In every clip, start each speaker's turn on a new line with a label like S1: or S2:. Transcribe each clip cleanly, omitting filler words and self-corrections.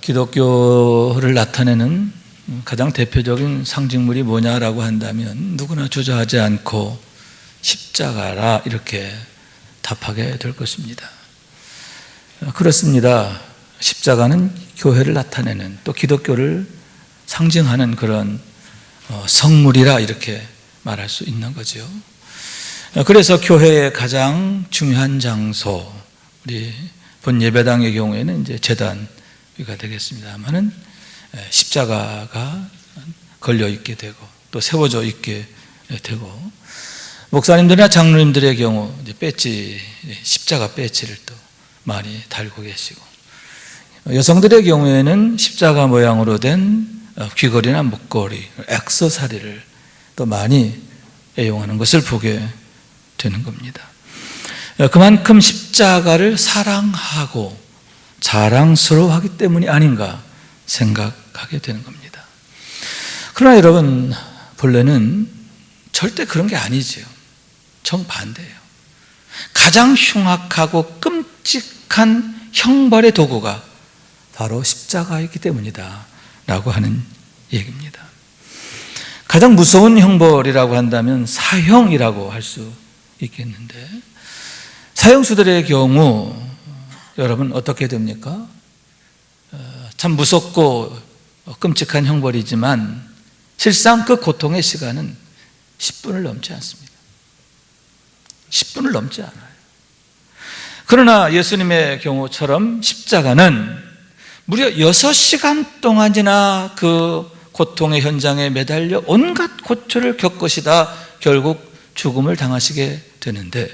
S1: 기독교를 나타내는 가장 대표적인 상징물이 뭐냐라고 한다면 누구나 주저하지 않고 십자가라 이렇게 답하게 될 것입니다. 그렇습니다. 십자가는 교회를 나타내는 또 기독교를 상징하는 그런 성물이라 이렇게 말할 수 있는 거죠. 그래서 교회의 가장 중요한 장소, 우리 본 예배당의 경우에는 이제 제단위가 되겠습니다만은 십자가가 걸려 있게 되고 또 세워져 있게 되고, 목사님들이나 장로님들의 경우 이제 배지, 십자가 배지를 또 많이 달고 계시고, 여성들의 경우에는 십자가 모양으로 된 귀걸이나 목걸이, 액세서리를 또 많이 애용하는 것을 보게 되는 겁니다. 그만큼 십자가를 사랑하고 자랑스러워하기 때문이 아닌가 생각하게 되는 겁니다. 그러나 여러분, 본래는 절대 그런 게 아니죠. 정반대예요. 가장 흉악하고 끔찍한 형벌의 도구가 바로 십자가이기 때문이다 라고 하는 얘기입니다. 가장 무서운 형벌이라고 한다면 사형이라고 할 수 있겠는데, 사형수들의 경우 여러분 어떻게 됩니까? 참 무섭고 끔찍한 형벌이지만 실상 그 고통의 시간은 10분을 넘지 않습니다. 10분을 넘지 않아요. 그러나 예수님의 경우처럼 십자가는 무려 6시간 동안이나 그 고통의 현장에 매달려 온갖 고초를 겪으시다 결국 죽음을 당하시게 되는데,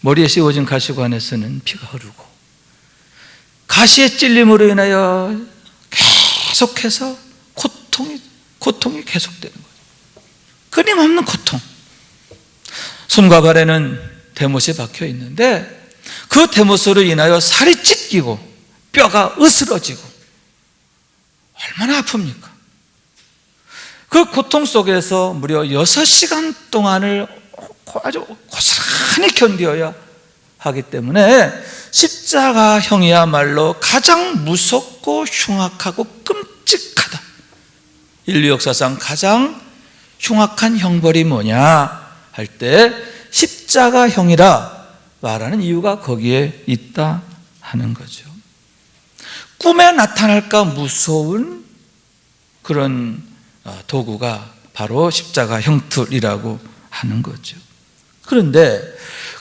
S1: 머리에 씌워진 가시관에서는 피가 흐르고 가시의 찔림으로 인하여 계속해서 고통이 계속되는 거예요. 끊임없는 고통. 손과 발에는 대못이 박혀 있는데 그 대못으로 인하여 살이 찢기고 뼈가 으스러지고 얼마나 아픕니까? 그 고통 속에서 무려 6시간 동안을 아주 고스란히 견뎌야 하기 때문에 십자가형이야말로 가장 무섭고 흉악하고 끔찍하다. 인류 역사상 가장 흉악한 형벌이 뭐냐 할 때 십자가형이라 말하는 이유가 거기에 있다 하는 거죠. 꿈에 나타날까 무서운 그런 도구가 바로 십자가 형틀이라고 하는 거죠. 그런데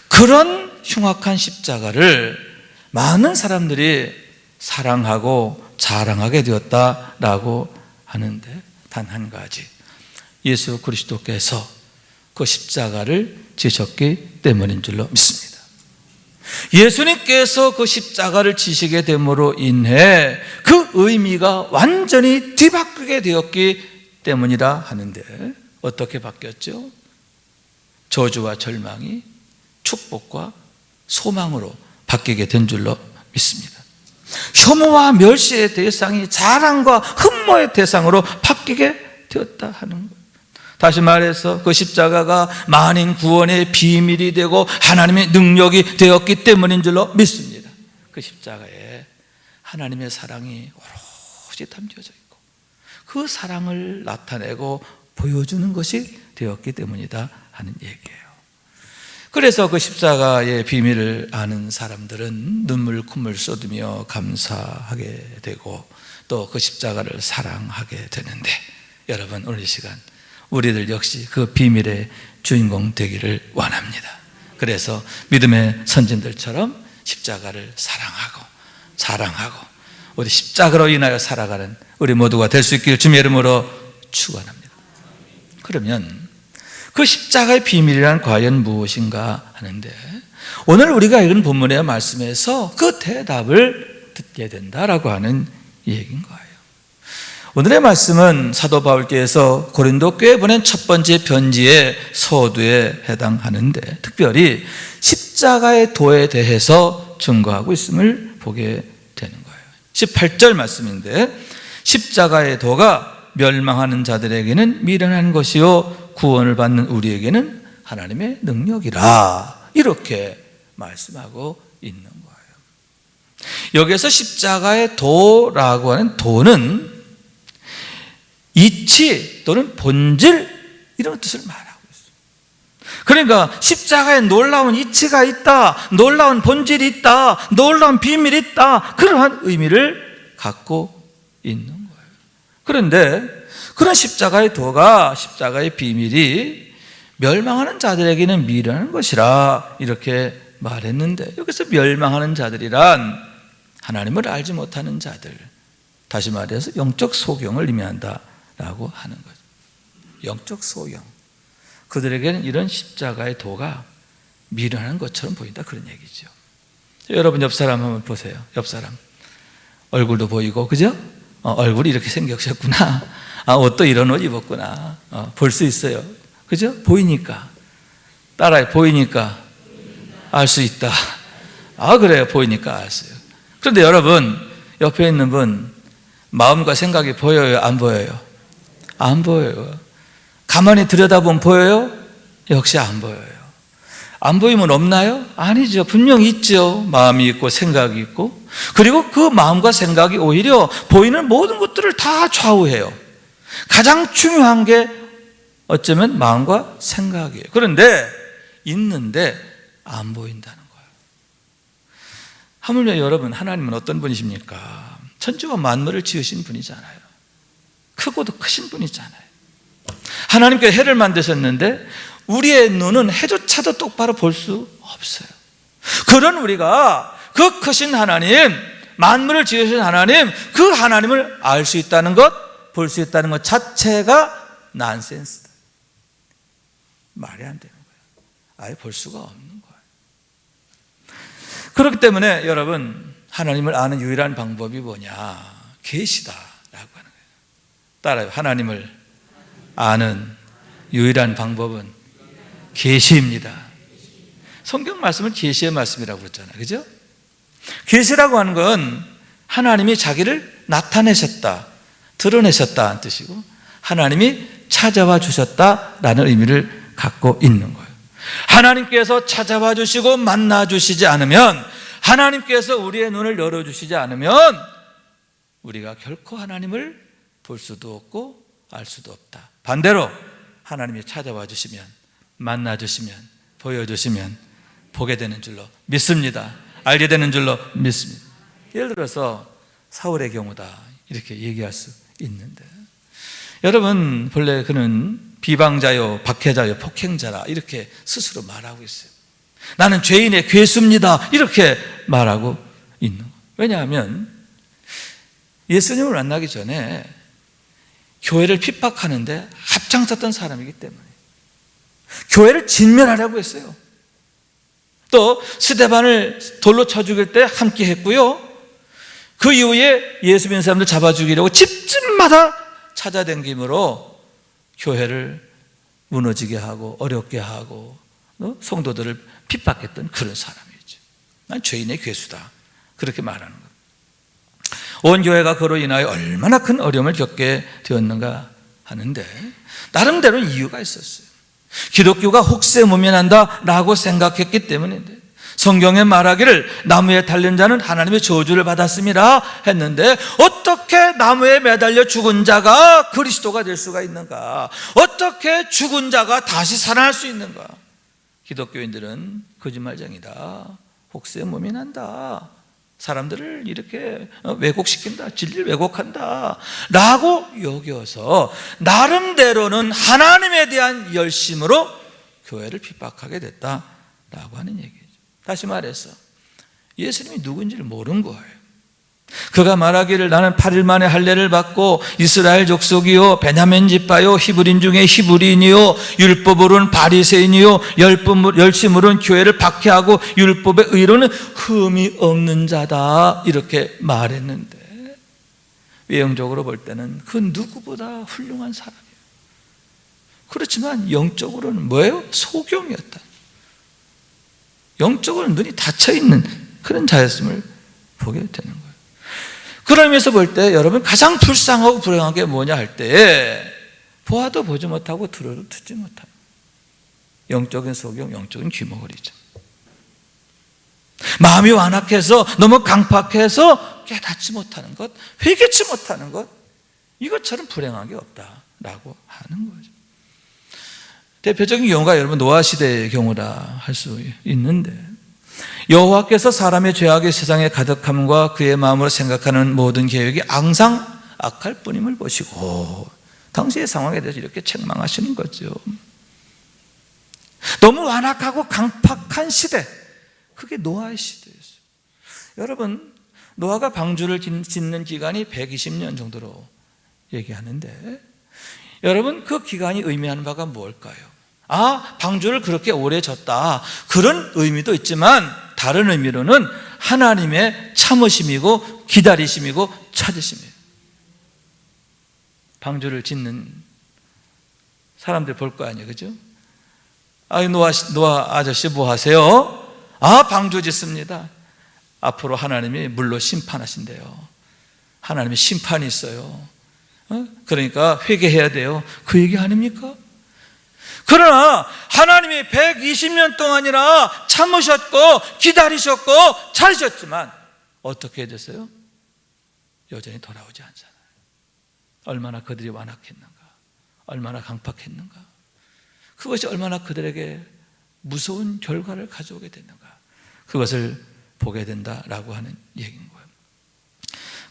S1: 그런 흉악한 십자가를 많은 사람들이 사랑하고 자랑하게 되었다라고 하는데, 단 한 가지, 예수 그리스도께서 그 십자가를 지셨기 때문인 줄로 믿습니다. 예수님께서 그 십자가를 지시게 됨으로 인해 그 의미가 완전히 뒤바뀌게 되었기 때문이라 하는데, 어떻게 바뀌었죠? 저주와 절망이 축복과 소망으로 바뀌게 된 줄로 믿습니다. 혐오와 멸시의 대상이 자랑과 흠모의 대상으로 바뀌게 되었다 하는 거예요. 다시 말해서 그 십자가가 만인 구원의 비밀이 되고 하나님의 능력이 되었기 때문인 줄로 믿습니다. 그 십자가에 하나님의 사랑이 오롯이 담겨져 있고 그 사랑을 나타내고 보여주는 것이 되었기 때문이다 하는 얘기예요. 그래서 그 십자가의 비밀을 아는 사람들은 눈물 콧물 쏟으며 감사하게 되고 또 그 십자가를 사랑하게 되는데, 여러분 오늘 이 시간 우리들 역시 그 비밀의 주인공 되기를 원합니다. 그래서 믿음의 선진들처럼 십자가를 사랑하고 자랑하고 우리 십자가로 인하여 살아가는 우리 모두가 될 수 있기를 주님의 이름으로 축원합니다. 그러면 그 십자가의 비밀이란 과연 무엇인가 하는데, 오늘 우리가 읽은 본문의 말씀에서 그 대답을 듣게 된다라고 하는 얘기인 거예요. 오늘의 말씀은 사도 바울께서 고린도 교회에 보낸 첫 번째 편지의 서두에 해당하는데, 특별히 십자가의 도에 대해서 증거하고 있음을 보게 되는 거예요. 18절 말씀인데, 십자가의 도가 멸망하는 자들에게는 미련한 것이요 구원을 받는 우리에게는 하나님의 능력이라, 이렇게 말씀하고 있는 거예요. 여기에서 십자가의 도라고 하는 도는 이치 또는 본질 이런 뜻을 말하고 있어요. 그러니까 십자가에 놀라운 이치가 있다, 놀라운 본질이 있다, 놀라운 비밀이 있다, 그러한 의미를 갖고 있는 거예요. 그런데 그런 십자가의 도가, 십자가의 비밀이 멸망하는 자들에게는 미련한 것이라 이렇게 말했는데, 여기서 멸망하는 자들이란 하나님을 알지 못하는 자들, 다시 말해서 영적 소경을 의미한다라고 하는 거죠. 영적 소경, 그들에게는 이런 십자가의 도가 미련한 것처럼 보인다, 그런 얘기죠. 여러분 옆 사람 한번 보세요. 옆 사람 얼굴도 보이고, 그죠? 얼굴이 이렇게 생겼구나, 옷도 이런 옷 입었구나, 볼 수 있어요. 그죠? 보이니까, 따라해. 보이니까 알 수 있다. 그래요. 보이니까 알았어요. 그런데 여러분 옆에 있는 분 마음과 생각이 보여요, 안 보여요? 안 보여요. 가만히 들여다보면 보여요? 역시 안 보여요. 안 보이면 없나요? 아니죠. 분명히 있죠. 마음이 있고 생각이 있고, 그리고 그 마음과 생각이 오히려 보이는 모든 것들을 다 좌우해요. 가장 중요한 게 어쩌면 마음과 생각이에요. 그런데 있는데 안 보인다는 거예요. 하물며 여러분, 하나님은 어떤 분이십니까? 천지와 만물을 지으신 분이잖아요. 크고도 크신 분이잖아요. 하나님께 해를 만드셨는데 우리의 눈은 해조차도 똑바로 볼 수 없어요. 그런 우리가 그 크신 하나님, 만물을 지으신 하나님, 그 하나님을 알 수 있다는 것, 볼 수 있다는 것 자체가 난센스다. 말이 안 되는 거예요. 아예 볼 수가 없는 거예요. 그렇기 때문에 여러분, 하나님을 아는 유일한 방법이 뭐냐? 계시다라고 하는 거예요. 따라요. 하나님을 아는 유일한 방법은 계시입니다. 성경 말씀을 계시의 말씀이라고 그랬잖아요. 그죠? 계시라고 하는 건 하나님이 자기를 나타내셨다, 드러내셨다는 뜻이고, 하나님이 찾아와 주셨다라는 의미를 갖고 있는 거예요. 하나님께서 찾아와 주시고 만나 주시지 않으면, 하나님께서 우리의 눈을 열어주시지 않으면 우리가 결코 하나님을 볼 수도 없고 알 수도 없다. 반대로 하나님이 찾아와 주시면, 만나 주시면, 보여주시면 보게 되는 줄로 믿습니다. 알게 되는 줄로 믿습니다. 예를 들어서 사울의 경우다 이렇게 얘기할 수 있는데, 여러분 본래 그는 비방자요, 박해자요, 폭행자라 이렇게 스스로 말하고 있어요. 나는 죄인의 괴수입니다 이렇게 말하고 있는 거예요. 왜냐하면 예수님을 만나기 전에 교회를 핍박하는데 앞장섰던 사람이기 때문에 교회를 진멸하려고 했어요. 또 스데반을 돌로 쳐 죽일 때 함께 했고요. 그 이후에 예수 믿는 사람들 잡아 죽이려고 집집마다 찾아다니므로 교회를 무너지게 하고 어렵게 하고 성도들을 핍박했던 그런 사람이죠. 난 죄인의 괴수다 그렇게 말하는 거예요. 온 교회가 그로 인하여 얼마나 큰 어려움을 겪게 되었는가 하는데, 나름대로 이유가 있었어요. 기독교가 혹세무민한다라고 생각했기 때문인데, 성경에 말하기를 나무에 달린 자는 하나님의 저주를 받았음이라 했는데, 어떻게 나무에 매달려 죽은 자가 그리스도가 될 수가 있는가? 어떻게 죽은 자가 다시 살아날 수 있는가? 기독교인들은 거짓말쟁이다, 혹세무민한다, 사람들을 이렇게 왜곡시킨다, 진리를 왜곡한다 라고 여겨서 나름대로는 하나님에 대한 열심으로 교회를 핍박하게 됐다라고 하는 얘기죠. 다시 말해서 예수님이 누군지를 모른 거예요. 그가 말하기를 나는 8일 만에 할례를 받고 이스라엘 족속이요 베냐민 지파요 히브리인 중에 히브리인이요 율법으로는 바리새인이요 열심으로는 교회를 박해하고 율법의 의로는 흠이 없는 자다 이렇게 말했는데, 외형적으로 볼 때는 그 누구보다 훌륭한 사람이에요. 그렇지만 영적으로는 뭐예요? 소경이었다. 영적으로는 눈이 닫혀있는 그런 자였음을 보게 되는 거예요. 그런 의미에서 볼 때 여러분, 가장 불쌍하고 불행한 게 뭐냐 할 때, 보아도 보지 못하고 들어도 듣지 못하고 영적인 소경, 영적인 귀머거리죠. 마음이 완악해서 너무 강팍해서 깨닫지 못하는 것, 회개치 못하는 것, 이것처럼 불행한 게 없다라고 하는 거죠. 대표적인 경우가 여러분 노아 시대의 경우라 할 수 있는데, 여호와께서 사람의 죄악의 세상에 가득함과 그의 마음으로 생각하는 모든 계획이 항상 악할 뿐임을 보시고 당시의 상황에 대해서 이렇게 책망하시는 거죠. 너무 완악하고 강팍한 시대, 그게 노아의 시대였어요. 여러분, 노아가 방주를 짓는 기간이 120년 정도로 얘기하는데, 여러분 그 기간이 의미하는 바가 뭘까요? 방주를 그렇게 오래 졌다, 그런 의미도 있지만 다른 의미로는 하나님의 참으심이고 기다리심이고 찾으심이에요. 방주를 짓는 사람들 볼 거 아니에요, 그죠? 노아 아저씨 뭐 하세요? 방주 짓습니다. 앞으로 하나님이 물로 심판하신대요. 하나님의 심판이 있어요. 그러니까 회개해야 돼요. 그 얘기 아닙니까? 그러나 하나님이 120년 동안이나 참으셨고 기다리셨고 찾으셨지만 어떻게 됐어요? 여전히 돌아오지 않잖아요. 얼마나 그들이 완악했는가, 얼마나 강팍했는가, 그것이 얼마나 그들에게 무서운 결과를 가져오게 됐는가, 그것을 보게 된다라고 하는 얘기인 거예요.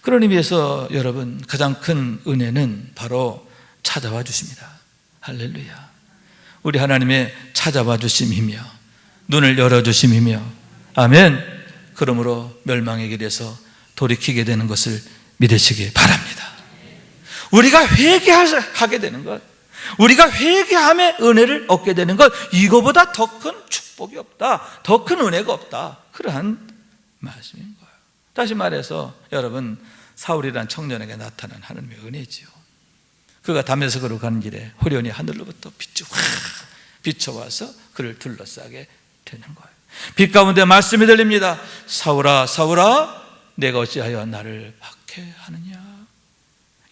S1: 그런 의미에서 여러분, 가장 큰 은혜는 바로 찾아와 주십니다. 할렐루야. 우리 하나님의 찾아와 주심이며 눈을 열어주심이며, 아멘. 그러므로 멸망의 길에서 돌이키게 되는 것을 믿으시기 바랍니다. 우리가 회개하게 되는 것, 우리가 회개함의 은혜를 얻게 되는 것, 이거보다 더 큰 축복이 없다, 더 큰 은혜가 없다, 그러한 말씀인 거예요. 다시 말해서 여러분, 사울이란 청년에게 나타난 하나님의 은혜지요. 그가 다메섹으로 가는 길에 호련히 하늘로부터 빛이 확 비춰와서 그를 둘러싸게 되는 거예요. 빛 가운데 말씀이 들립니다. 사울아, 사울아, 내가 어찌하여 나를 박해하느냐?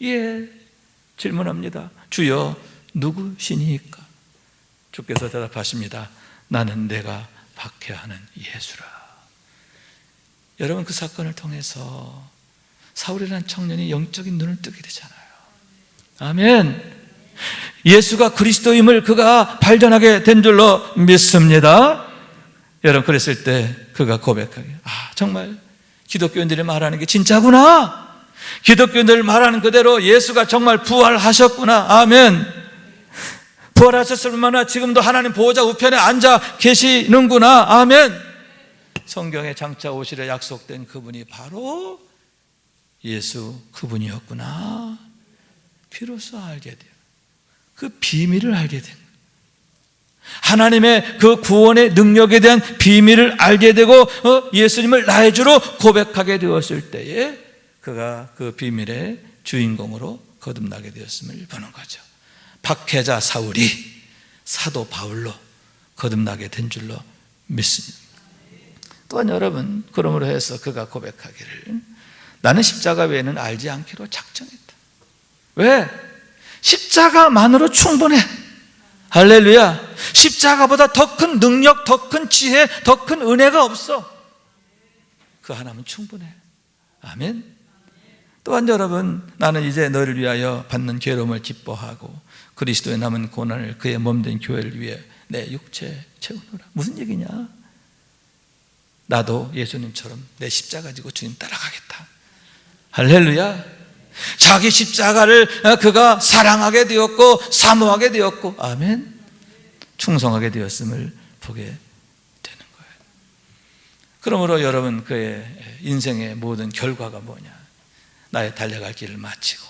S1: 예, 질문합니다. 주여, 누구시니까? 주께서 대답하십니다. 나는 내가 박해하는 예수라. 여러분, 그 사건을 통해서 사울이라는 청년이 영적인 눈을 뜨게 되잖아요. 아멘. 예수가 그리스도임을 그가 발견하게 된 줄로 믿습니다. 여러분, 그랬을 때 그가 고백하게, 정말 기독교인들이 말하는 게 진짜구나, 기독교인들 말하는 그대로 예수가 정말 부활하셨구나, 아멘. 부활하셨을 뿐만 아니라 지금도 하나님 보호자 우편에 앉아 계시는구나, 아멘. 성경에 장차 오시려 약속된 그분이 바로 예수 그분이었구나, 비로소 알게 돼요. 그 비밀을 알게 됩니다. 하나님의 그 구원의 능력에 대한 비밀을 알게 되고 예수님을 나의 주로 고백하게 되었을 때에 그가 그 비밀의 주인공으로 거듭나게 되었음을 보는 거죠. 박해자 사울이 사도 바울로 거듭나게 된 줄로 믿습니다. 또한 여러분, 그러므로 해서 그가 고백하기를, 나는 십자가 외에는 알지 않기로 작정했다. 왜? 십자가만으로 충분해. 할렐루야. 십자가보다 더 큰 능력, 더 큰 지혜, 더 큰 은혜가 없어. 그 하나면 충분해. 아멘. 또한 여러분, 나는 이제 너를 위하여 받는 괴로움을 기뻐하고 그리스도의 남은 고난을 그의 몸된 교회를 위해 내 육체 채우노라. 무슨 얘기냐? 나도 예수님처럼 내 십자가 지고 주님 따라가겠다. 할렐루야. 자기 십자가를 그가 사랑하게 되었고 사모하게 되었고, 아멘, 충성하게 되었음을 보게 되는 거예요. 그러므로 여러분, 그의 인생의 모든 결과가 뭐냐? 나의 달려갈 길을 마치고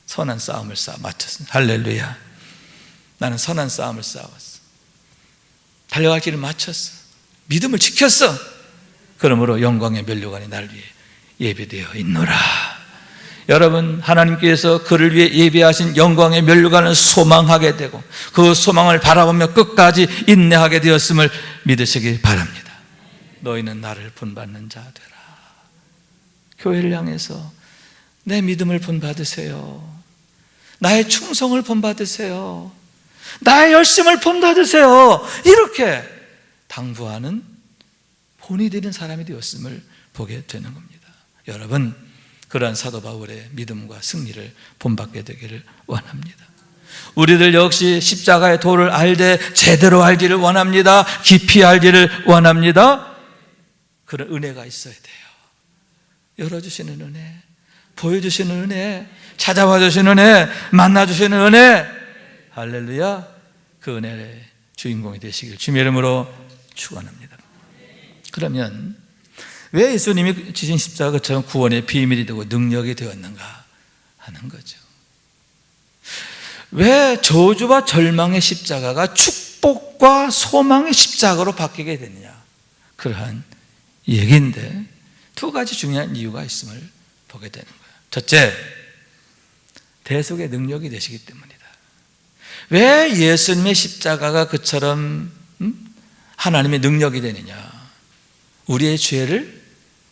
S1: 선한 싸움을 마쳤습니다. 할렐루야. 나는 선한 싸움을 싸웠어. 달려갈 길을 마쳤어. 믿음을 지켰어. 그러므로 영광의 면류관이 날 위해 예비되어 있노라. 여러분, 하나님께서 그를 위해 예비하신 영광의 면류관을 소망하게 되고 그 소망을 바라보며 끝까지 인내하게 되었음을 믿으시기 바랍니다. 너희는 나를 본받는 자 되라. 교회를 향해서 내 믿음을 본받으세요. 나의 충성을 본받으세요. 나의 열심을 본받으세요. 이렇게 당부하는 본이 되는 사람이 되었음을 보게 되는 겁니다. 여러분, 그러한 사도 바울의 믿음과 승리를 본받게 되기를 원합니다. 우리들 역시 십자가의 도를 알되 제대로 알기를 원합니다. 깊이 알기를 원합니다. 그런 은혜가 있어야 돼요. 열어주시는 은혜, 보여주시는 은혜, 찾아와 주시는 은혜, 만나주시는 은혜, 할렐루야. 그 은혜의 주인공이 되시길 주님의 이름으로 축원합니다. 그러면 왜 예수님이 지신 십자가가 그처럼 구원의 비밀이 되고 능력이 되었는가 하는 거죠. 왜 저주와 절망의 십자가가 축복과 소망의 십자가로 바뀌게 됐느냐, 그러한 얘기인데 두 가지 중요한 이유가 있음을 보게 되는 거예요. 첫째, 대속의 능력이 되시기 때문이다. 왜 예수님의 십자가가 그처럼 하나님의 능력이 되느냐, 우리의 죄를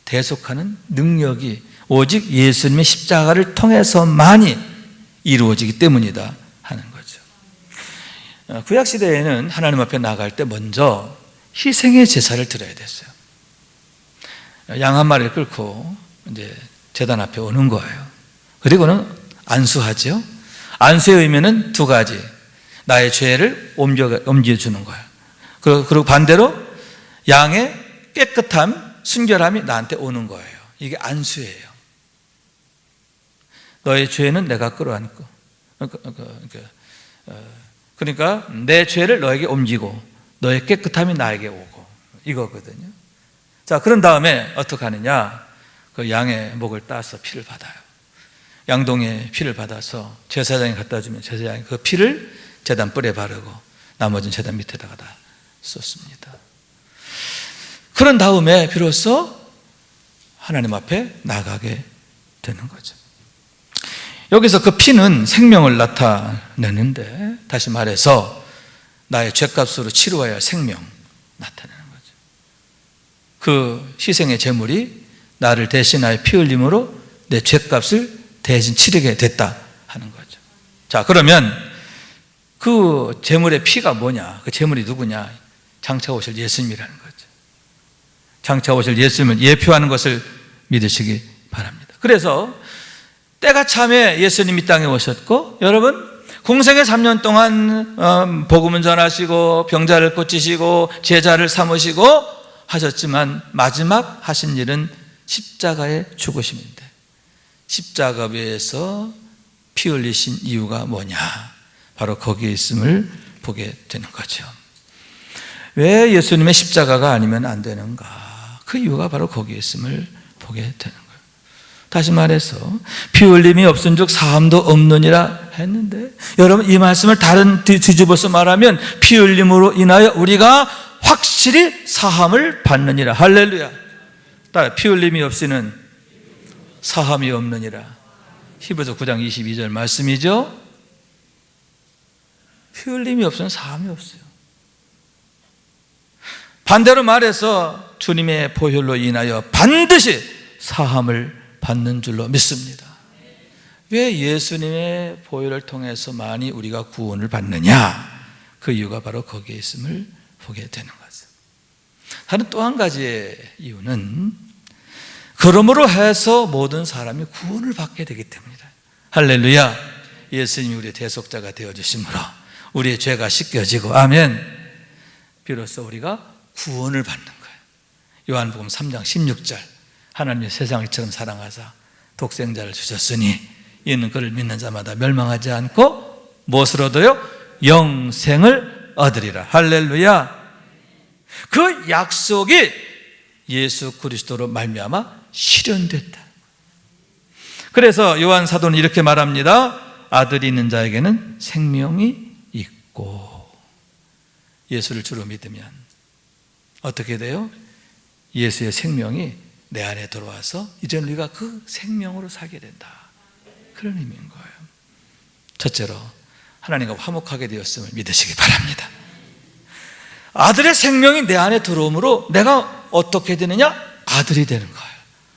S1: 대속하는 능력이 오직 예수님의 십자가를 통해서만이 이루어지기 때문이다 하는 거죠. 구약시대에는 하나님 앞에 나갈 때 먼저 희생의 제사를 드려야 됐어요. 양 한 마리를 끌고 이제 제단 앞에 오는 거예요. 그리고는 안수하죠. 안수의 의미는 두 가지. 나의 죄를 옮겨주는 거예요. 그리고 반대로 양의 깨끗함, 순결함이 나한테 오는 거예요. 이게 안수예요. 너의 죄는 내가 끌어안고, 그러니까 내 죄를 너에게 옮기고 너의 깨끗함이 나에게 오고, 이거거든요. 자, 그런 다음에 어떻게 하느냐, 그 양의 목을 따서 피를 받아요. 양동의 피를 받아서 제사장이 갖다 주면 제사장이 그 피를 제단 뿔에 바르고 나머지는 제단 밑에다가 다 쏟습니다. 그런 다음에 비로소 하나님 앞에 나가게 되는 거죠. 여기서 그 피는 생명을 나타내는데, 다시 말해서 나의 죄값으로 치루어야 할 생명 나타내는 거죠. 그 희생의 제물이 나를 대신하여 피 흘림으로 내 죄값을 대신 치르게 됐다 하는 거죠. 자, 그러면 그 제물의 피가 뭐냐, 그 제물이 누구냐, 장차 오실 예수님이라는 거죠. 장차 오실 예수님을 예표하는 것을 믿으시기 바랍니다. 그래서 때가 참에 예수님 이 땅에 오셨고, 여러분 공생의 3년 동안 복음을 전하시고 병자를 고치시고 제자를 삼으시고 하셨지만 마지막 하신 일은 십자가의 죽으심인데, 십자가 위에서 피 흘리신 이유가 뭐냐, 바로 거기에 있음을 보게 되는 거죠. 왜 예수님의 십자가가 아니면 안 되는가, 그 이유가 바로 거기에 있음을 보게 되는 거예요. 다시 말해서 피 흘림이 없은즉 사함도 없느니라 했는데, 여러분 이 말씀을 다른 뒤집어서 말하면 피 흘림으로 인하여 우리가 확실히 사함을 받느니라. 할렐루야. 따라, 피 흘림이 없이는 사함이 없느니라. 히브리서 9장 22절 말씀이죠. 피 흘림이 없으면 사함이 없어요. 반대로 말해서 주님의 보혈로 인하여 반드시 사함을 받는 줄로 믿습니다. 왜 예수님의 보혈을 통해서만이 우리가 구원을 받느냐, 그 이유가 바로 거기에 있음을 보게 되는 거죠. 다른 또 한 가지의 이유는 그러므로 해서 모든 사람이 구원을 받게 되기 때문이다. 할렐루야. 예수님이 우리의 대속자가 되어주심으로 우리의 죄가 씻겨지고, 아멘, 비로소 우리가 구원을 받는 거예요. 요한복음 3장 16절, 하나님이 세상을 이처럼 사랑하사 독생자를 주셨으니 이는 그를 믿는 자마다 멸망하지 않고 무엇을 얻어요? 영생을 얻으리라. 할렐루야. 그 약속이 예수 그리스도로 말미암아 실현됐다. 그래서 요한 사도는 이렇게 말합니다. 아들이 있는 자에게는 생명이 있고, 예수를 주로 믿으면 어떻게 돼요? 예수의 생명이 내 안에 들어와서 이제 우리가 그 생명으로 살게 된다, 그런 의미인 거예요. 첫째로 하나님과 화목하게 되었음을 믿으시기 바랍니다. 아들의 생명이 내 안에 들어오므로 내가 어떻게 되느냐? 아들이 되는 거예요.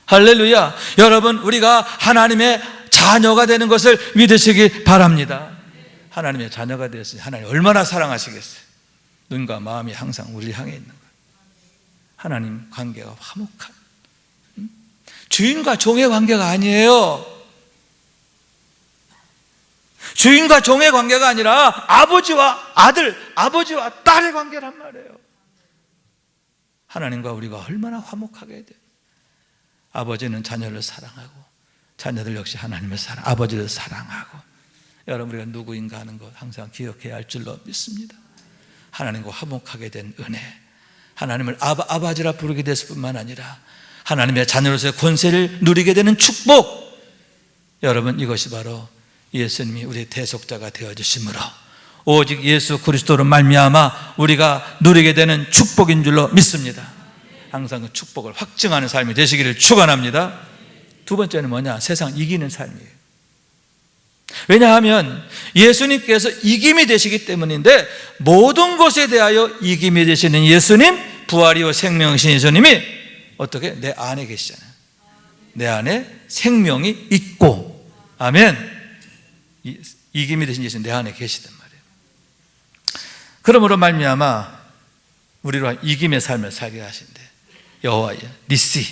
S1: 할렐루야. 여러분, 우리가 하나님의 자녀가 되는 것을 믿으시기 바랍니다. 하나님의 자녀가 되었으니 하나님 얼마나 사랑하시겠어요. 눈과 마음이 항상 우리를 향해 있는 거예요. 하나님 관계가 화목한, 주인과 종의 관계가 아니에요. 주인과 종의 관계가 아니라 아버지와 아들, 아버지와 딸의 관계란 말이에요. 하나님과 우리가 얼마나 화목하게 돼요. 아버지는 자녀를 사랑하고 자녀들 역시 하나님을 아버지를 사랑하고. 여러분, 우리가 누구인가 하는 것 항상 기억해야 할 줄로 믿습니다. 하나님과 화목하게 된 은혜, 하나님을 아버지라 부르게 됐을 뿐만 아니라 하나님의 자녀로서의 권세를 누리게 되는 축복. 여러분, 이것이 바로 예수님이 우리의 대속자가 되어주심으로 오직 예수 그리스도로 말미암아 우리가 누리게 되는 축복인 줄로 믿습니다. 항상 그 축복을 확증하는 삶이 되시기를 축원합니다. 두 번째는 뭐냐? 세상 이기는 삶이에요. 왜냐하면 예수님께서 이김이 되시기 때문인데, 모든 것에 대하여 이김이 되시는 예수님, 부활이요 생명이신 예수님이 어떻게? 내 안에 계시잖아요. 내 안에 생명이 있고, 아멘. 이김이 되신 예수님 내 안에 계시단 말이에요. 그러므로 말미암아 우리로 이김의 삶을 살게 하신대. 여호와여 니시,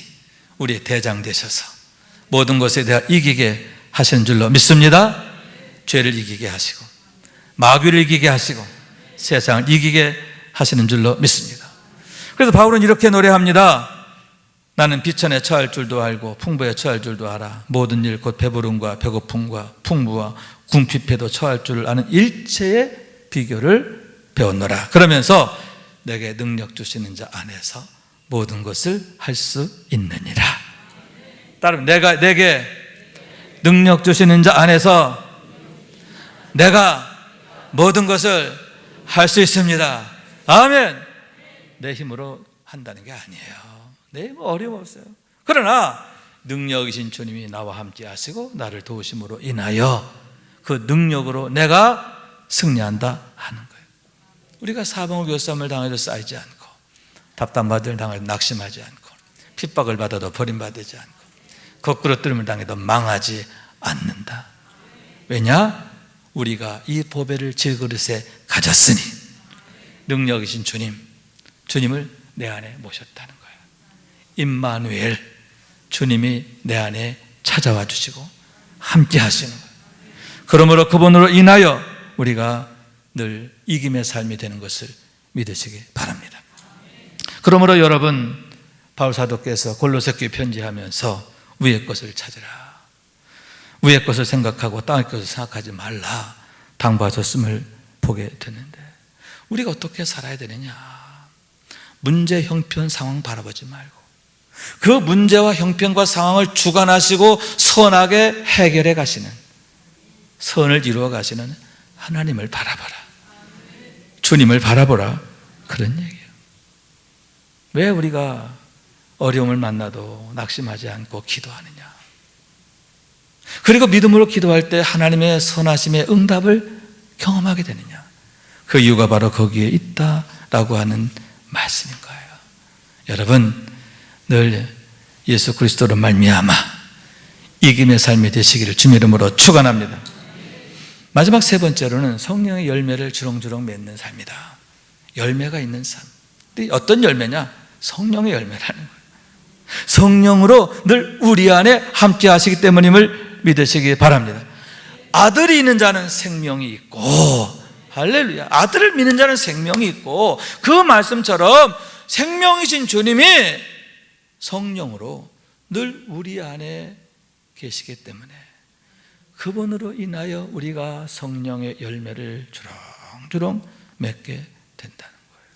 S1: 우리의 대장 되셔서 모든 것에 대해 이기게 하시는 줄로 믿습니다. 죄를 이기게 하시고 마귀를 이기게 하시고 세상을 이기게 하시는 줄로 믿습니다. 그래서 바울은 이렇게 노래합니다. 나는 비천에 처할 줄도 알고 풍부에 처할 줄도 알아. 모든 일 곧 배부름과 배고픔과 풍부와 궁핍에도 처할 줄 아는 일체의 비결을 배웠노라. 그러면서 내게 능력 주시는 자 안에서 모든 것을 할 수 있느니라. 따르면 내게 능력 주시는 자 안에서 내가 모든 것을 할 수 있습니다. 아멘. 내 힘으로 한다는 게 아니에요. 내 힘은 어려움 없어요. 그러나 능력이신 주님이 나와 함께 하시고 나를 도우심으로 인하여 그 능력으로 내가 승리한다 하는 거예요. 우리가 사방을 교쌈을 당해도 쌓이지 않고 답답하들 당해도 낙심하지 않고 핍박을 받아도 버림받지 않고 거꾸로 뜨름을 당해도 망하지 않는다. 왜냐? 우리가 이 보배를 질그릇에 가졌으니 능력이신 주님을 내 안에 모셨다는 거예요. 임마누엘, 주님이 내 안에 찾아와 주시고 함께 하시는 거예요. 그러므로 그분으로 인하여 우리가 늘 이김의 삶이 되는 것을 믿으시기 바랍니다. 그러므로 여러분, 바울 사도께서 골로새 교회 편지하면서 위의 것을 찾으라, 위의 것을 생각하고 땅의 것을 생각하지 말라 당부하셨음을 보게 되는데, 우리가 어떻게 살아야 되느냐? 문제, 형편, 상황 바라보지 말고 그 문제와 형편과 상황을 주관하시고 선하게 해결해 가시는, 선을 이루어 가시는 하나님을 바라보라, 주님을 바라보라, 그런 얘기예요. 왜 우리가 어려움을 만나도 낙심하지 않고 기도하느냐? 그리고 믿음으로 기도할 때 하나님의 선하심의 응답을 경험하게 되느냐? 그 이유가 바로 거기에 있다라고 하는 말씀인 거예요. 여러분, 늘 예수 그리스도로 말미암아 이김의 삶이 되시기를 주님의 이름으로 축원합니다. 마지막 세 번째로는 성령의 열매를 주렁주렁 맺는 삶이다. 열매가 있는 삶. 어떤 열매냐? 성령의 열매라는 거예요. 성령으로 늘 우리 안에 함께 하시기 때문임을 믿으시기 바랍니다. 아들이 있는 자는 생명이 있고, 할렐루야, 아들을 믿는 자는 생명이 있고, 그 말씀처럼 생명이신 주님이 성령으로 늘 우리 안에 계시기 때문에 그분으로 인하여 우리가 성령의 열매를 주렁주렁 맺게 된다는 거예요.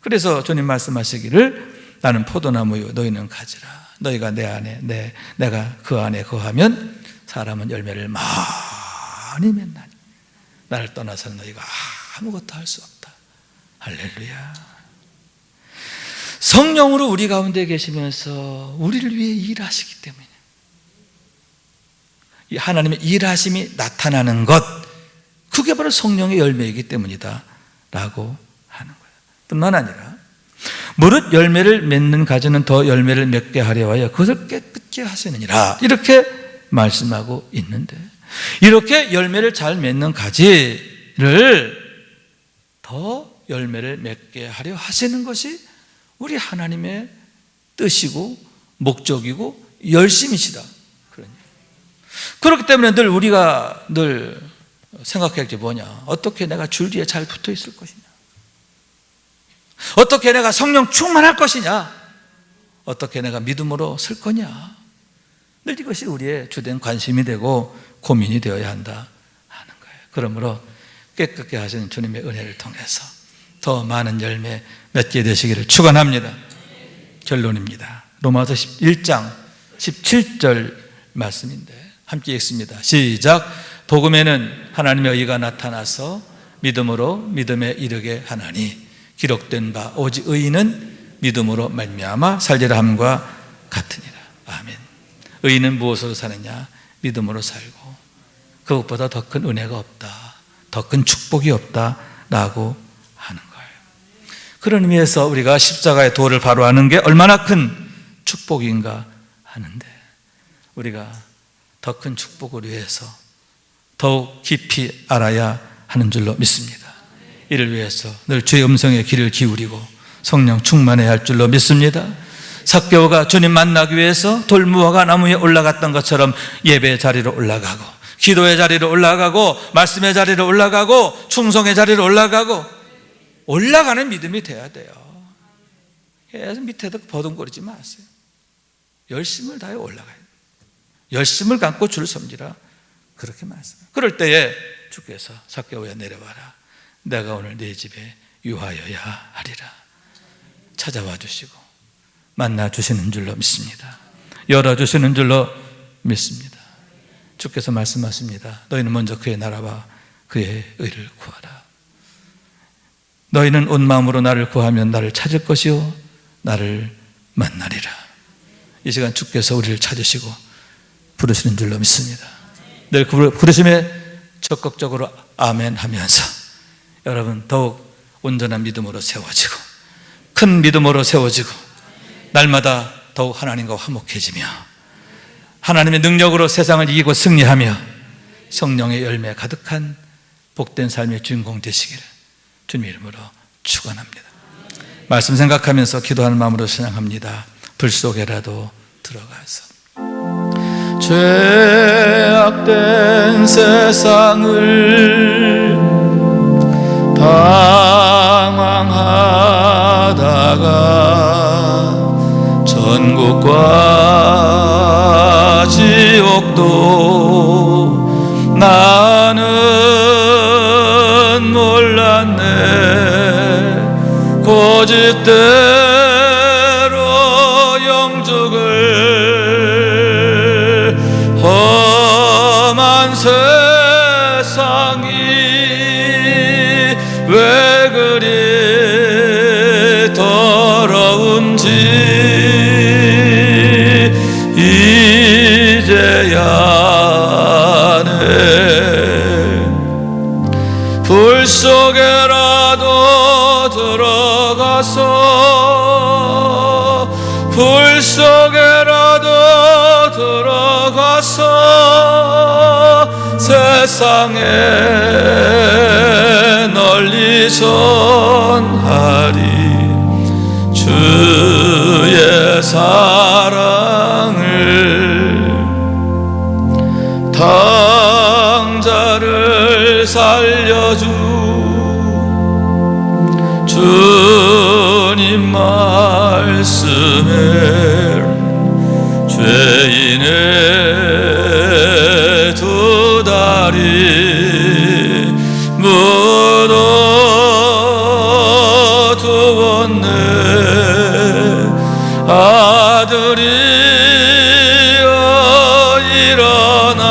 S1: 그래서 주님 말씀하시기를 나는 포도나무요 너희는 가지라. 너희가 내 안에 내가 그 안에 거하면 사람은 열매를 많이 맺나니 나를 떠나서는 너희가 아무것도 할 수 없다. 할렐루야. 성령으로 우리 가운데 계시면서 우리를 위해 일하시기 때문에 하나님의 일하심이 나타나는 것, 그게 바로 성령의 열매이기 때문이다 라고 하는 거예요. 뿐만 아니라 무릇 열매를 맺는 가지는 더 열매를 맺게 하려 하여 그것을 깨끗게 하시느니라, 이렇게 말씀하고 있는데, 이렇게 열매를 잘 맺는 가지를 더 열매를 맺게 하려 하시는 것이 우리 하나님의 뜻이고 목적이고 열심이시다. 그렇기 때문에 늘 우리가 늘 생각할 게 뭐냐? 어떻게 내가 줄기에 잘 붙어 있을 것이냐? 어떻게 내가 성령 충만할 것이냐? 어떻게 내가 믿음으로 설 거냐? 늘 이것이 우리의 주된 관심이 되고 고민이 되어야 한다 하는 거예요. 그러므로 깨끗게 하시는 주님의 은혜를 통해서 더 많은 열매 맺게 되시기를 축원합니다. 결론입니다. 로마서 1장 17절 말씀인데 함께 읽습니다. 시작. 복음에는 하나님의 의가 나타나서 믿음으로 믿음에 이르게 하나니 기록된 바 오직 의인은 믿음으로 말미암아 살리라 함과 같으니라. 아멘. 의인은 무엇으로 사느냐? 믿음으로 살고 그것보다 더 큰 은혜가 없다, 더 큰 축복이 없다라고 하는 거예요. 그런 의미에서 우리가 십자가의 도를 바로 아는 게 얼마나 큰 축복인가 하는데 우리가 더 큰 축복을 위해서 더욱 깊이 알아야 하는 줄로 믿습니다. 이를 위해서 늘 주의 음성에 귀를 기울이고 성령 충만해야 할 줄로 믿습니다. 삭개오가 주님 만나기 위해서 돌무화과 나무 위에 올라갔던 것처럼 예배의 자리로 올라가고 기도의 자리로 올라가고 말씀의 자리로 올라가고 충성의 자리로 올라가고 올라가는 믿음이 돼야 돼요. 계속 밑에도 버둥거리지 마세요. 열심을 다해 올라가야 돼요. 열심을 갖고 주를 섬기라 그렇게 말씀해요. 그럴 때에 주께서 삭개오야 내려와라. 내가 오늘 네 집에 유하여야 하리라. 찾아와 주시고 만나 주시는 줄로 믿습니다. 열어주시는 줄로 믿습니다. 주께서 말씀하십니다. 너희는 먼저 그의 나라와 그의 의를 구하라. 너희는 온 마음으로 나를 구하면 나를 찾을 것이요 나를 만나리라. 이 시간 주께서 우리를 찾으시고 부르시는 줄로 믿습니다. 늘 부르심에 적극적으로 아멘 하면서 여러분 더욱 온전한 믿음으로 세워지고 큰 믿음으로 세워지고 날마다 더욱 하나님과 화목해지며 하나님의 능력으로 세상을 이기고 승리하며 성령의 열매 가득한 복된 삶의 주인공 되시기를 주님 이름으로 축원합니다. 말씀 생각하면서 기도하는 마음으로 찬양합니다. 불 속에라도 들어가서 죄악된 세상을 방황하다가 천국과 지옥도 나는 몰랐네. 고집대로 영죽을 험한 세상이 왜 그리 더러운지 이제야 아네. 불 속에라도 들어가서 불 속에라도 들어가서 세상에 널리 전하리. 주의 사랑을 당자를 살려주 주님 말씀에 죄인의 두 다리 묻어두었네. 아들이여 일어나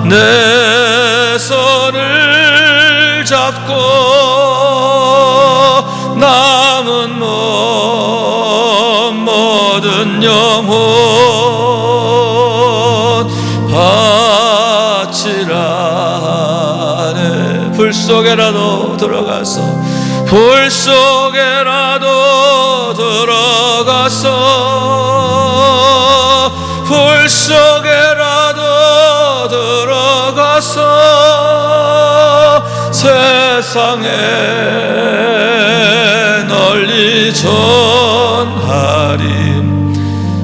S1: 내 손을 잡고 남은 몸 모든 영혼 바치라네. 불 속에라도 들어가서 불 속에라도 들어가서 불 속에라도 들어가서 세상에 전하리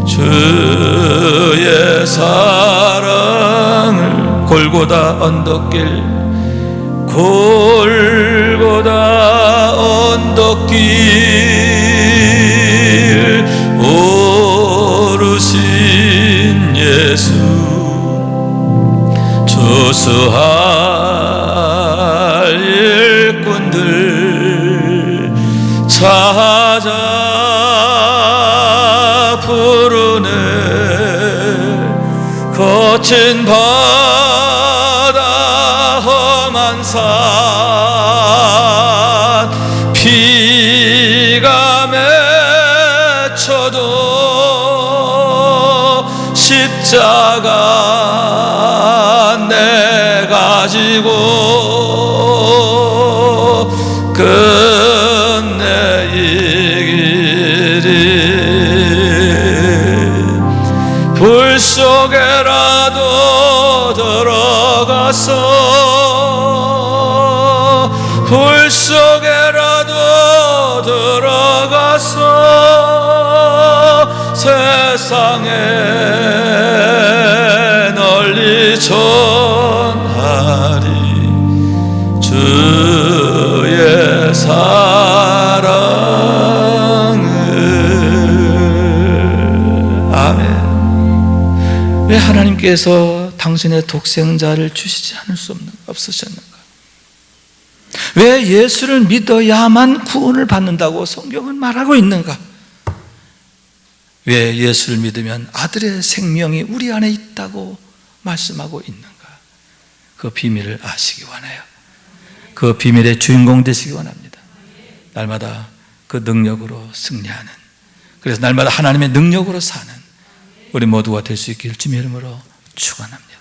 S1: 주의 사랑을 골고다 언덕길 골고다 언덕길 오르신 예수 조수할 일꾼들 찾아 부르네 거친 바다 험한 산 비가 맺혀도 십자가 내가 지고 끝내 이기리 불 속에라도 들어가서 불 속에라도 들어가서 세상에 널리 전하리 주의 사랑을. 아멘. 왜 하나님께서 당신의 독생자를 주시지 않을 수 없으셨는가? 왜 예수를 믿어야만 구원을 받는다고 성경은 말하고 있는가? 왜 예수를 믿으면 아들의 생명이 우리 안에 있다고 말씀하고 있는가? 그 비밀을 아시기 원해요. 그 비밀의 주인공 되시기 원합니다. 날마다 그 능력으로 승리하는, 그래서 날마다 하나님의 능력으로 사는 우리 모두가 될 수 있기를 주님의 이름으로 축원합니다.